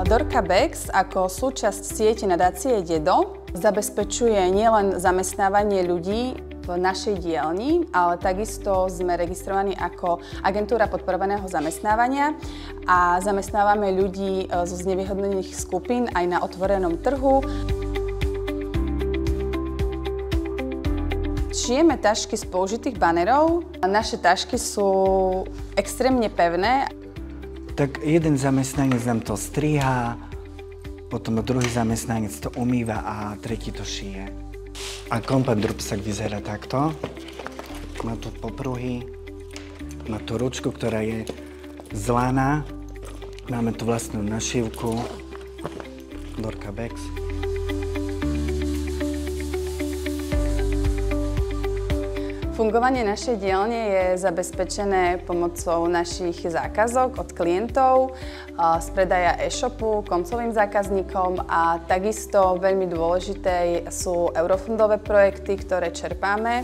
Dorka Bags ako súčasť siete nadácie Dedo zabezpečuje nielen zamestnávanie ľudí v našej dielni, ale takisto sme registrovaní ako agentúra podporovaného zamestnávania a zamestnávame ľudí zo znevýhodnených skupín aj na otvorenom trhu. Šijeme tašky z použitých banerov. Naše tašky sú extrémne pevné. Tak jeden zamestnanec nám to strihá, potom druhý zamestnanec to umýva a tretí to šije. A komplet rúbsak vyzerá takto. Má tu popruhy, má tu ručku, ktorá je z lana. Máme tu vlastnú našívku Dorka Bags. Fungovanie našej dielne je zabezpečené pomocou našich zákazok od klientov, z predaja e-shopu koncovým zákazníkom a takisto veľmi dôležité sú eurofondové projekty, ktoré čerpáme.